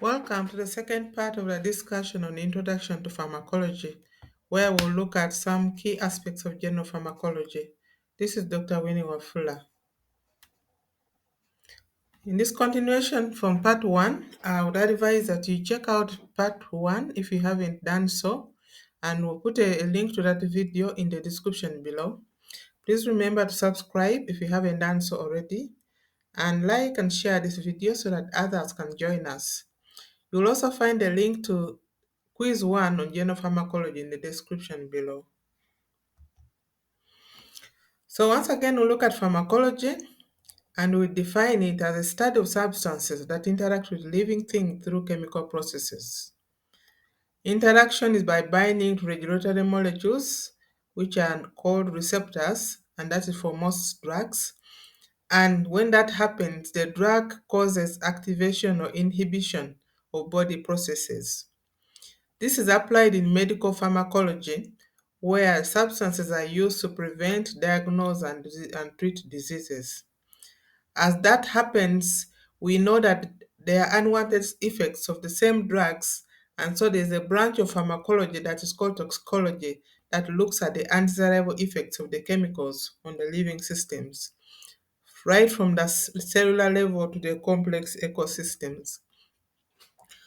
Welcome to the second part of the discussion on Introduction to Pharmacology, where we'll look at some key aspects of general pharmacology. This is Dr. Winnie Wafula. In this continuation from part 1, I would advise that you check out part 1 if you haven't done so, and we'll put a link to that video in the description below. Please remember to subscribe if you haven't done so already, and like and share this video so that others can join us. You'll also find a link to quiz 1 on general pharmacology in the description below. So once again, we'll look at pharmacology and we define it as a study of substances that interact with living things through chemical processes. Interaction is by binding to regulatory molecules, which are called receptors, and that is for most drugs. And when that happens, the drug causes activation or inhibition of body processes. This is applied in medical pharmacology, where substances are used to prevent, diagnose, and treat diseases. As that happens, we know that there are unwanted effects of the same drugs, and so there's a branch of pharmacology that is called toxicology that looks at the undesirable effects of the chemicals on the living systems, right from the cellular level to the complex ecosystems.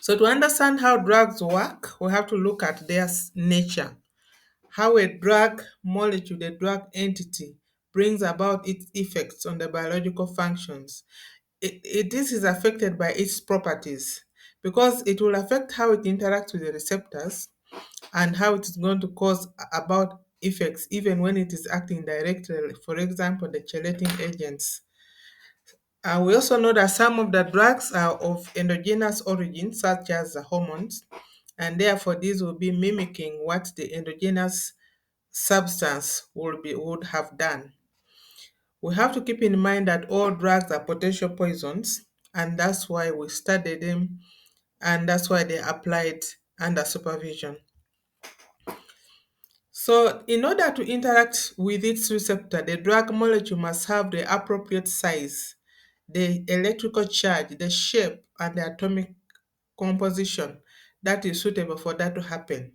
So, to understand how drugs work, we have to look at their nature, how a drug molecule, a drug entity, brings about its effects on the biological functions. This is affected by its properties because it will affect how it interacts with the receptors and how it is going to cause about effects even when it is acting directly, for example, the chelating agents. We also know that some of the drugs are of endogenous origin, such as the hormones, and therefore these will be mimicking what the endogenous substance would have done. We have to keep in mind that all drugs are potential poisons, and that's why we study them, and that's why they are applied under supervision. So, in order to interact with its receptor, the drug molecule must have the appropriate size, the electrical charge, the shape, and the atomic composition that is suitable for that to happen.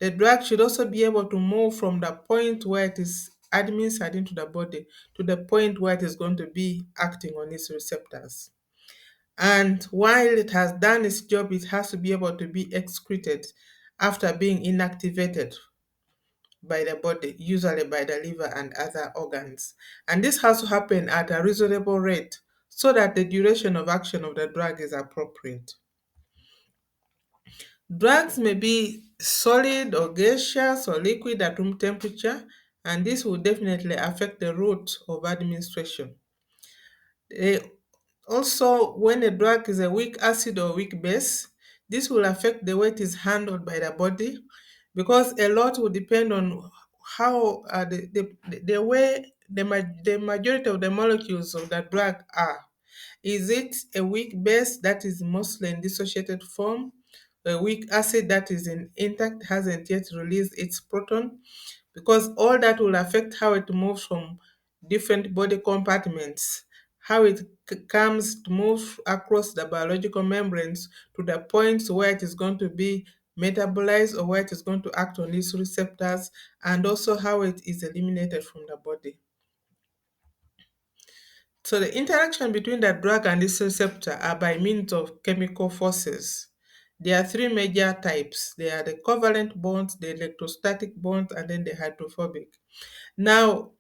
The drug should also be able to move from the point where it is administered into the body to the point where it is going to be acting on its receptors. And while it has done its job, it has to be able to be excreted after being inactivated by the body, usually by the liver and other organs. And this has to happen at a reasonable rate so that the duration of action of the drug is appropriate. Drugs may be solid or gaseous or liquid at room temperature, and this will definitely affect the route of administration. Eh, Also, when a drug is a weak acid or weak base, this will affect the way it is handled by the body because a lot will depend on how the way the majority of the molecules of the drug are. Is it a weak base that is mostly in dissociated form? A weak acid that is in intact hasn't yet released its proton? Because all that will affect how it moves from different body compartments, how it comes to move across the biological membranes to the points where it is going to be metabolized or where it is going to act on its receptors, and also how it is eliminated from the body. So the interaction between the drug and its receptor are by means of chemical forces. There are three major types. They are the covalent bonds, the electrostatic bonds, and then the hydrophobic. Now,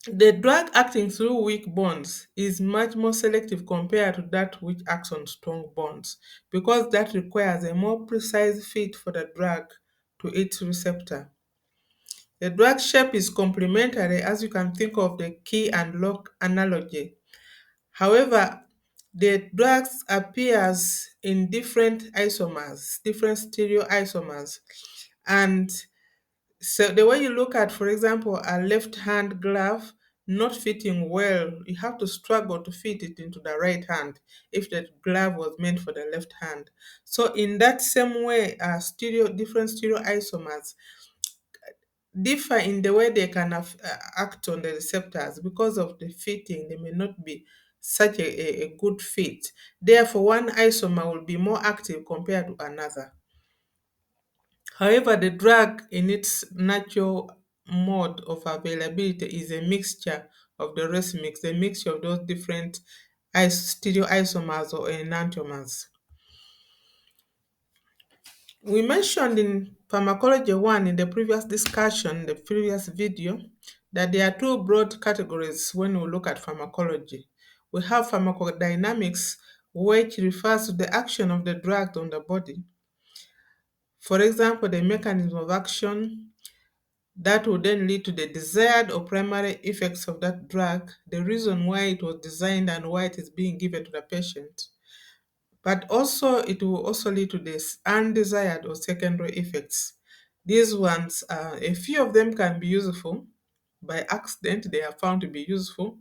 the drug acting through weak bonds is much more selective compared to that which acts on strong bonds because that requires a more precise fit for the drug to its receptor. The drug shape is complementary as you can think of the key and lock analogy. However, the drugs appears in different isomers, different stereoisomers. And so the way you look at, for example, a left hand glove not fitting well, you have to struggle to fit it into the right hand if the glove was meant for the left hand. So in that same way, different stereoisomers differ in the way they can act on the receptors because of the fitting. They may not be such a good fit. Therefore, one isomer will be more active compared to another. However, the drug in its natural mode of availability is a mixture of the race mix, a mixture of those different stereoisomers or enantiomers. We mentioned in Pharmacology 1 in the previous discussion, the previous video, that there are two broad categories when we look at pharmacology. We have pharmacodynamics, which refers to the action of the drug on the body. For example, the mechanism of action that would then lead to the desired or primary effects of that drug, the reason why it was designed and why it is being given to the patient. But also, it will also lead to this undesired or secondary effects. These ones, a few of them can be useful. By accident, they are found to be useful,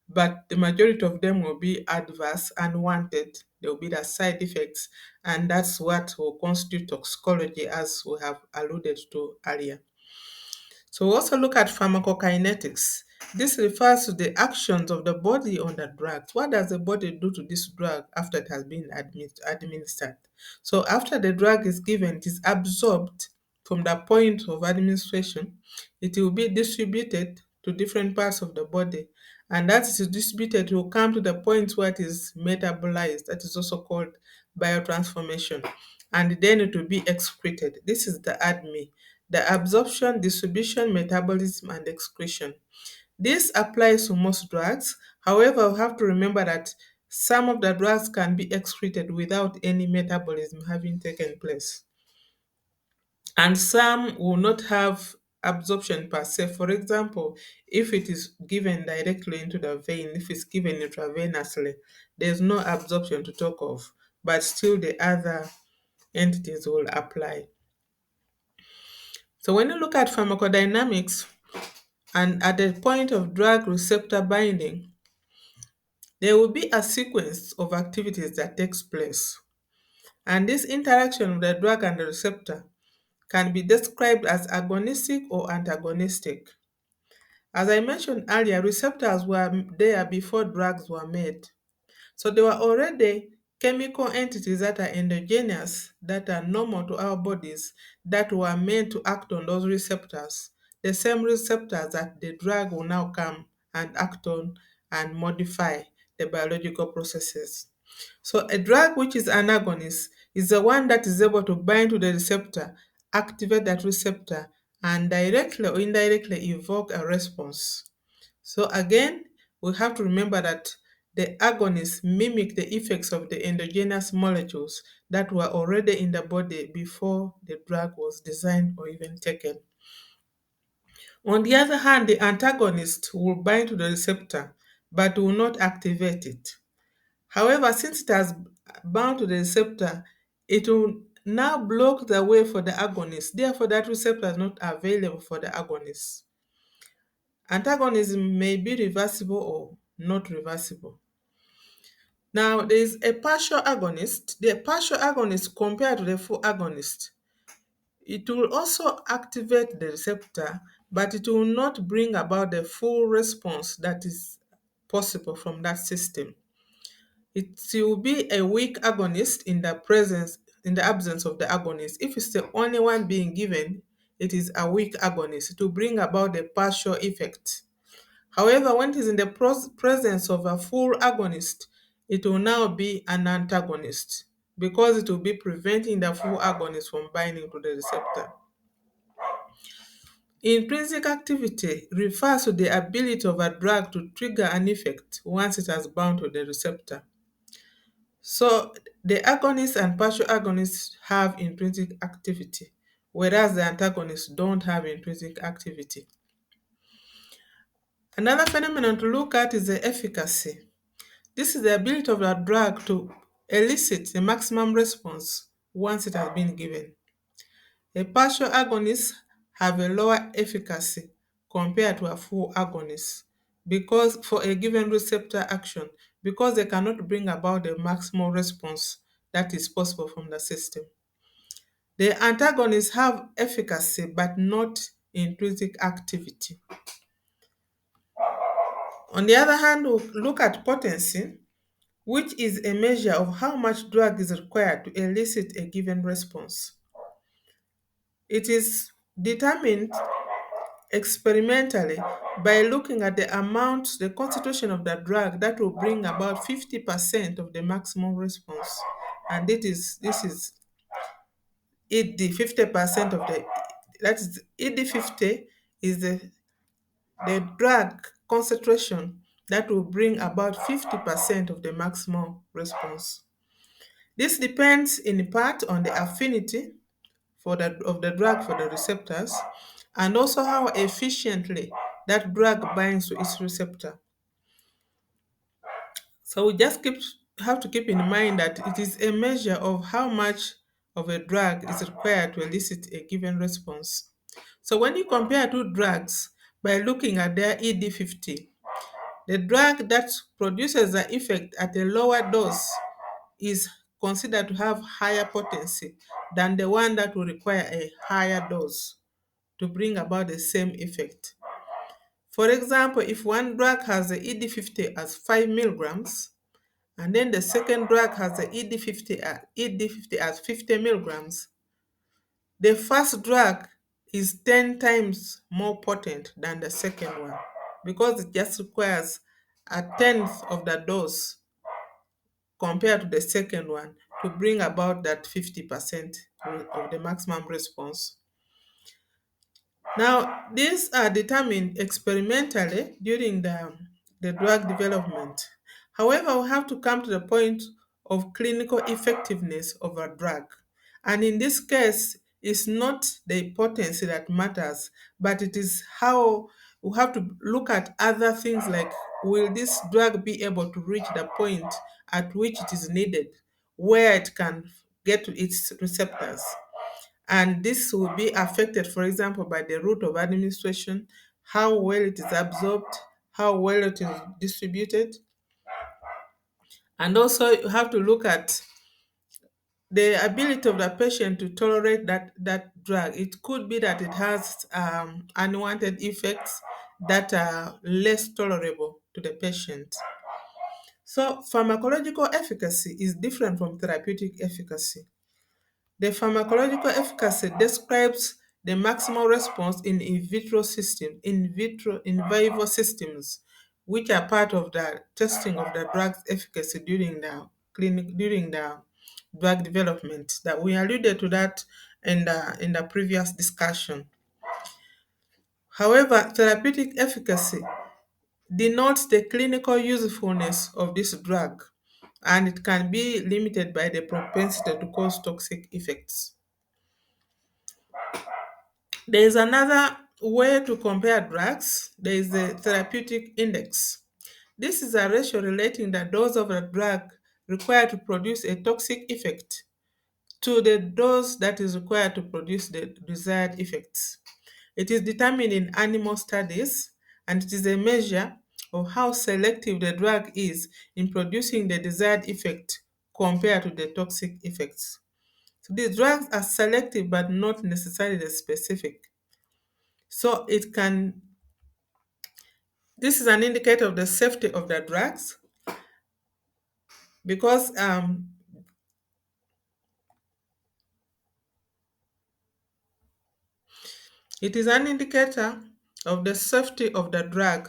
but the majority of them will be adverse, unwanted. There will be the side effects, and that's what will constitute toxicology, as we have alluded to earlier. So we also look at pharmacokinetics. This refers to the actions of the body on the drugs. What does the body do to this drug after it has been administered? So after the drug is given, it is absorbed from the point of administration. It will be distributed to different parts of the body. And as it is distributed, it will come to the point where it is metabolized. That is also called biotransformation. And then it will be excreted. This is the ADME, the absorption, distribution, metabolism, and excretion. This applies to most drugs. However, we have to remember that some of the drugs can be excreted without any metabolism having taken place. And some will not have absorption per se. For example, if it is given directly into the vein, if it's given intravenously, there's no absorption to talk of, but still the other entities will apply. So when you look at pharmacodynamics, and at the point of drug receptor binding, there will be a sequence of activities that takes place. And this interaction of the drug and the receptor can be described as agonistic or antagonistic. As I mentioned earlier, receptors were there before drugs were made. So there were already chemical entities that are endogenous, that are normal to our bodies, that were meant to act on those receptors. The same receptors that the drug will now come and act on and modify the biological processes. So a drug which is an agonist is the one that is able to bind to the receptor, activate that receptor, and directly or indirectly evoke a response. So again, we have to remember that the agonists mimic the effects of the endogenous molecules that were already in the body before the drug was designed or even taken. On the other hand, the antagonist will bind to the receptor but will not activate it. However, since it has bound to the receptor, it will now block the way for the agonist. Therefore, that receptor is not available for the agonist. Antagonism may be reversible or not reversible. Now, there is a partial agonist. The partial agonist compared to the full agonist, it will also activate the receptor, but it will not bring about the full response that is possible from that system. It will be a weak agonist in the absence of the agonist. If it's the only one being given, it is a weak agonist. It will bring about the partial effect. However, when it is in the presence of a full agonist, it will now be an antagonist because it will be preventing the full agonist from binding to the receptor. Intrinsic activity refers to the ability of a drug to trigger an effect once it has bound to the receptor. So the agonists and partial agonists have intrinsic activity, whereas the antagonists don't have intrinsic activity. Another phenomenon to look at is the efficacy. This is the ability of a drug to elicit the maximum response once it has been given. A partial agonist have a lower efficacy compared to a full agonist because for a given receptor action because they cannot bring about the maximum response that is possible from the system. The antagonists have efficacy but not intrinsic activity. On the other hand, we'll look at potency, which is a measure of how much drug is required to elicit a given response. It is determined experimentally by looking at the amount, the concentration of the drug that will bring about 50% of the maximum response. And this is ED, 50% of the, that is ED50 is the drug concentration that will bring about 50% of the maximum response. This depends in part on the affinity of the drug for the receptors and also how efficiently that drug binds to its receptor. So we just have to keep in mind that it is a measure of how much of a drug is required to elicit a given response. So when you compare two drugs by looking at their ED50, the drug that produces the effect at a lower dose is considered to have higher potency than the one that will require a higher dose to bring about the same effect. For example, if one drug has the ED50 as 5 milligrams, and then the second drug has the ED50 as 50 milligrams, the first drug is 10 times more potent than the second one because it just requires a tenth of the dose compared to the second one to bring about that 50% of the maximum response. Now, these are determined experimentally during the drug development. However, we have to come to the point of clinical effectiveness of a drug. And in this case, it's not the potency that matters, but it is how we have to look at other things like will this drug be able to reach the point at which it is needed, where it can get to its receptors. And this will be affected, for example, by the route of administration, how well it is absorbed, how well it is distributed. And also, you have to look at the ability of the patient to tolerate that drug. It could be that it has unwanted effects that are less tolerable to the patient. So, pharmacological efficacy is different from therapeutic efficacy. The pharmacological efficacy describes the maximal response in vivo systems, which are part of the testing of the drug's efficacy during the drug development. That we alluded to that in the previous discussion. However, therapeutic efficacy denotes the clinical usefulness of this drug, and it can be limited by the propensity to cause toxic effects. There is another way to compare drugs. There is the therapeutic index. This is a ratio relating the dose of a drug required to produce a toxic effect to the dose that is required to produce the desired effects. It is determined in animal studies and it is a measure of how selective the drug is in producing the desired effect compared to the toxic effects. So these drugs are selective but not necessarily specific. So this is an indicator of the safety of the drugs because it is an indicator of the safety of the drug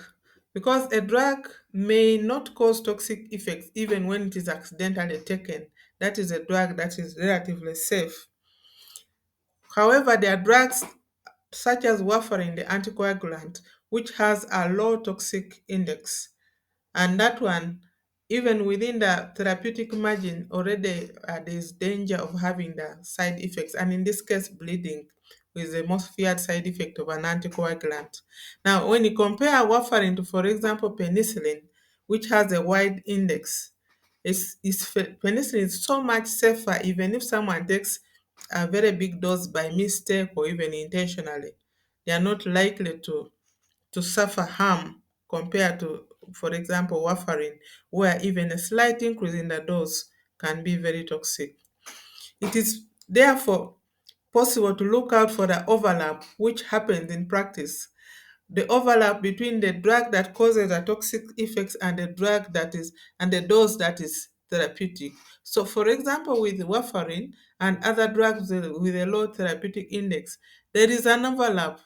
because a drug may not cause toxic effects even when it is accidentally taken. That is a drug that is relatively safe. However, there are drugs such as warfarin, the anticoagulant, which has a low toxic index. And that one, even within the therapeutic margin, already there's danger of having the side effects. And in this case, bleeding is the most feared side effect of an anticoagulant. Now, when you compare warfarin to, for example, penicillin, which has a wide index, penicillin is so much safer even if someone takes a very big dose by mistake or even intentionally. They are not likely to suffer harm compared to, for example, warfarin, where even a slight increase in the dose can be very toxic. It is therefore possible to look out for the overlap which happens in practice the overlap between the drug that causes the toxic effects and the drug that is and the dose that is therapeutic. So, for example, with warfarin and other drugs with a low therapeutic index, there is an overlap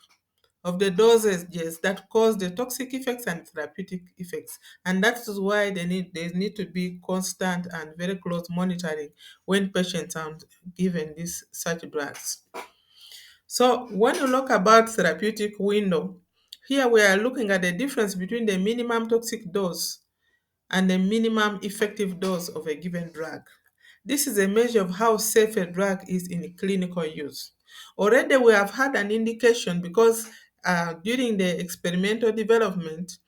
of the dosages that cause the toxic effects and therapeutic effects. And that is why there need to be constant and very close monitoring when patients are given these such drugs. So when you look about therapeutic window, here we are looking at the difference between the minimum toxic dose and the minimum effective dose of a given drug. This is a measure of how safe a drug is in clinical use. Already we have had an indication because during the experimental development,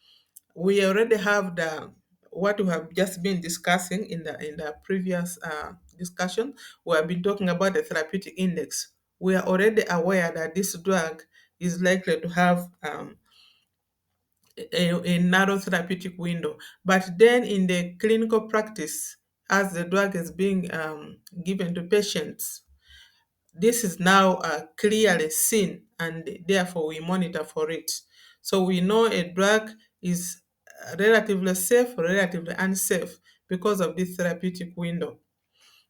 we already have the what we have just been discussing in the previous discussion. We have been talking about the therapeutic index. We are already aware that this drug is likely to have a narrow therapeutic window. But then in the clinical practice, as the drug is being given to patients, this is now clearly seen, and therefore we monitor for it. So we know a drug is relatively safe or relatively unsafe because of this therapeutic window.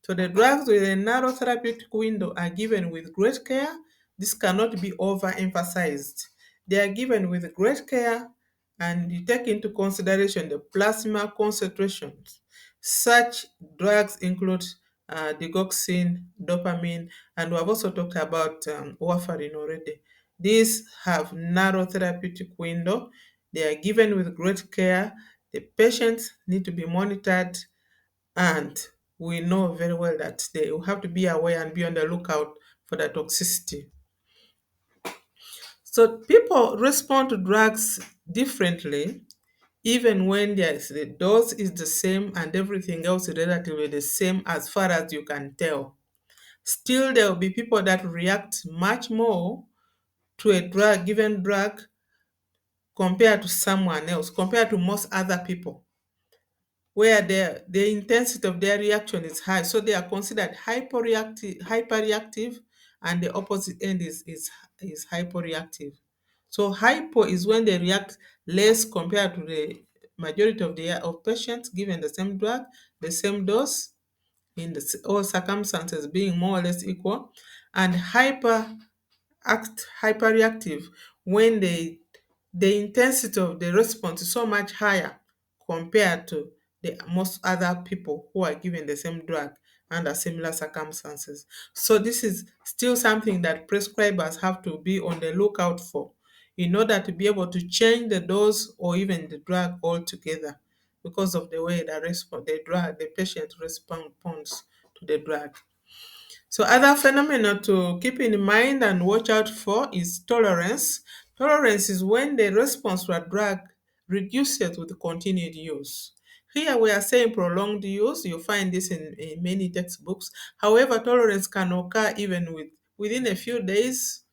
So the drugs with a narrow therapeutic window are given with great care. This cannot be overemphasized. They are given with great care, and you take into consideration the plasma concentrations. Such drugs include digoxin, dopamine, and we have also talked about warfarin already. These have narrow therapeutic window. They are given with great care. The patients need to be monitored, and we know very well that they will have to be aware and be on the lookout for the toxicity. So people respond to drugs differently, even when the dose is the same and everything else is relatively the same as far as you can tell. Still, there will be people that react much more to a given drug compared to someone else, compared to most other people, where the intensity of their reaction is high. So they are considered hyperreactive, and the opposite end is hyporeactive. So hypo is when they react less compared to the majority of patients given the same drug, the same dose, in all circumstances being more or less equal, and hyperreactive when the intensity of the response is so much higher compared to the most other people who are given the same drug under similar circumstances. So this is still something that prescribers have to be on the lookout for in order to be able to change the dose or even the drug altogether because of the way the patient responds to the drug. So other phenomena to keep in mind and watch out for is tolerance. Tolerance is when the response to a drug reduces with continued use. Here we are saying prolonged use. You find this in many textbooks. However, tolerance can occur even within a few days,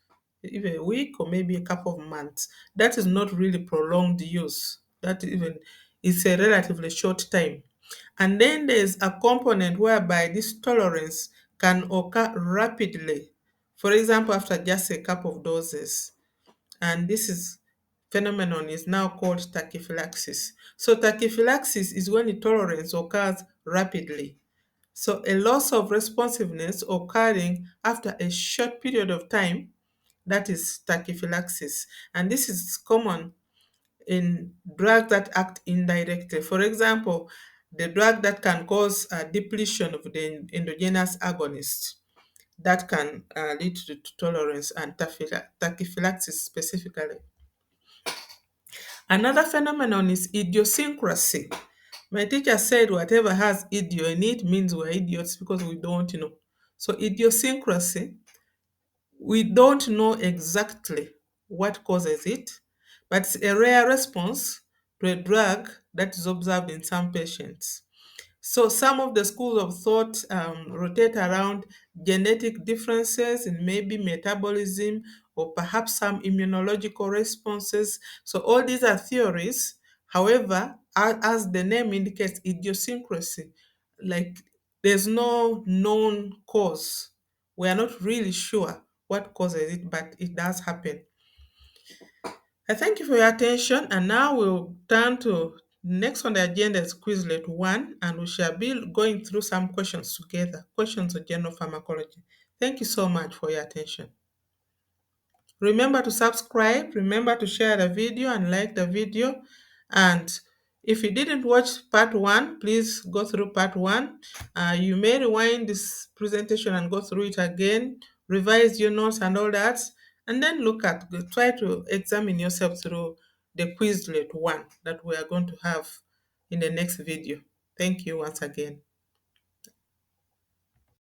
even a week, or maybe a couple of months. That is not really prolonged use. That even is a relatively short time. And then there's a component whereby this tolerance can occur rapidly. For example, after just a couple of doses. And this is phenomenon is now called tachyphylaxis. So tachyphylaxis is when the tolerance occurs rapidly. So a loss of responsiveness occurring after a short period of time, that is tachyphylaxis. And this is common in drugs that act indirectly. For example, the drug that can cause a depletion of the endogenous agonist that can lead to tolerance and tachyphylaxis specifically. Another phenomenon is idiosyncrasy. My teacher said whatever has idio in it means we're idiots because we don't know. So idiosyncrasy, we don't know exactly what causes it, but it's a rare response to a drug that is observed in some patients. So some of the schools of thought rotate around genetic differences in maybe metabolism or perhaps some immunological responses. So all these are theories. However, as the name indicates, idiosyncrasy, like there's no known cause. We are not really sure what causes it, but it does happen. I thank you for your attention, and now we'll turn to next on the agenda is Quizlet 1, and we shall be going through some questions together, questions on general pharmacology. Thank you so much for your attention. Remember to subscribe, remember to share the video and like the video. And if you didn't watch part 1, please go through part 1. You may rewind this presentation and go through it again, revise your notes and all that, and then try to examine yourself through the Quizlet 1 that we are going to have in the next video. Thank you once again.